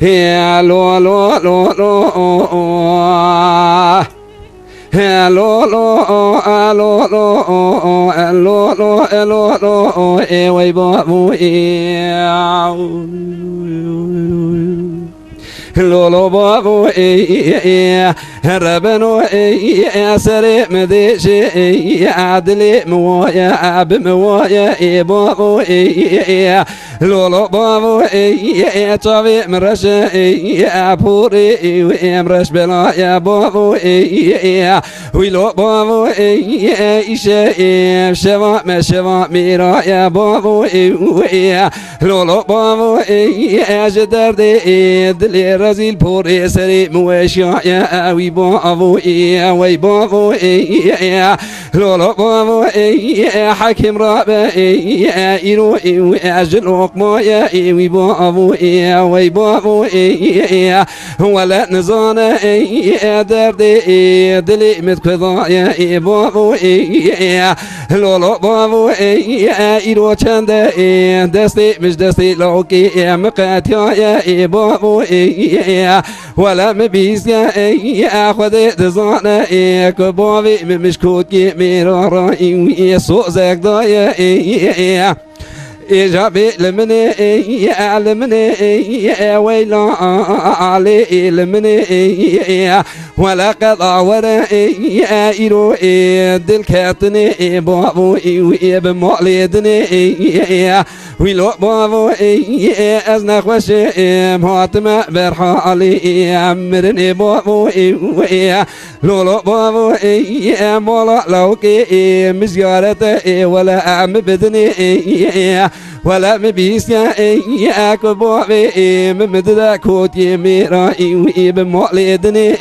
Hello, lo, lo, lo, hello, lo, hello, lo, hello, lo, hello, lo, we bo, لولو بابو ربنا سري مدشي عدلي موايا بموايا بابو لولو بابو طبي مرش بوري ومرش بلا يا بابو ويلو بابو شوا ما شوا ميرا يا بابو لولو بابو جدر دلي رزيل بوري سري موشيا يا وي بابو وي بابو لولو بابو حكيم رابع يرو اجلوك مويا وي بابو وي بابو ولا نزانا دردي دلي متكذا يا بابو لولو بابو يرو چند دستي مش دستي لوكي مقاتيا يا بابو ولا مبيس يا خذ دزانا كبابي مشكوكي ميرا راي سوق زاك ضايا إجابي لمني لمني ويلا علي لمني ولا قطع ورا إيرو دل كاتني بابو بمولدني ويلو بابو أزنخ وشي مهاتم برحا علي أمرني بابو لولو بابو مولا لوكي مزيارته ولا أم بدني ولا مبيس يا كبوبي ممددا كوتي ميراي بمولدني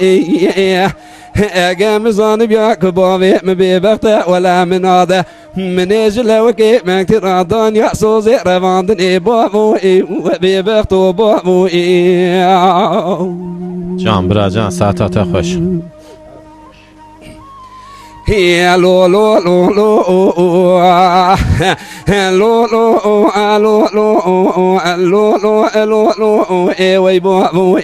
اقام زانب يا كبوبي مبيبخت ولا من هذا من اجل وكي مكتر دان يا صوزي رواندني بابو وبيبخت بابو جان برا جان ساعتات خوش لو لو لو لو لو لو لو لو لو وي بابو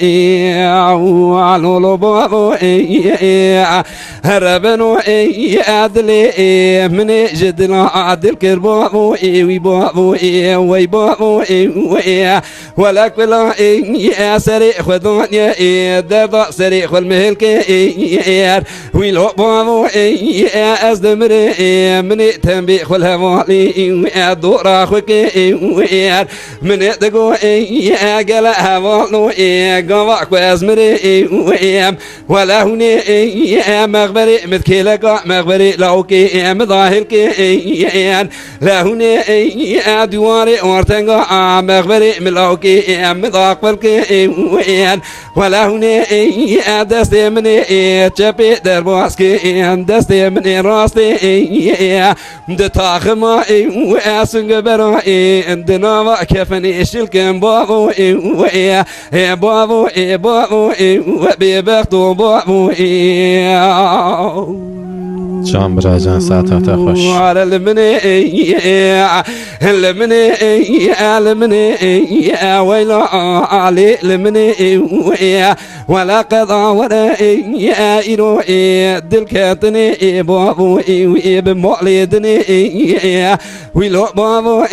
لو لو بابو ربنا عدلي من جدنا عدل كربابو وي بابو وي بابو ولك بلا سري خذوني دبا سري خل مهلك وي لو بابو أزدمر من تنبي خلها مالي دورا خوكي من تقو قلها والو قواك وازمر ولا هوني مغبري مثكيلك مغبري لوكي مظاهرك لا هوني دواري ورتنقا مغبري ملوكي مضاقبلك ولا هوني دستي مني تشبي دربواسكي دستي من راستي دتاخما واسنج براي عندنا ما كفني شلكن بابو بابو بابو بيبختو بابو جان برا جان ساعتات خوش على المني ويلا علي المني ولا قضى ولا إيرو دل كاتني بابو بمولدني ويلو بابو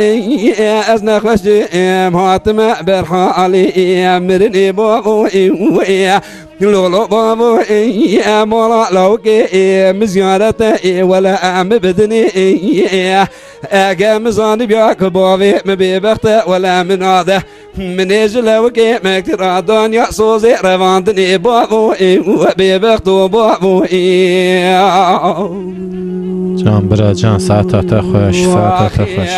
أزنخ وشي مهاتم برحا علي مرني بابو لولو بابو مولا لوكي مزيارته ولا أم بدني أقام زانب يا كبابي مبيبخت ولا من هذا من اجل وكي مكتر دنيا صوزي رواندني بابو وبيبخت بابو جان برا جان ساعتات خوش ساعتات خوش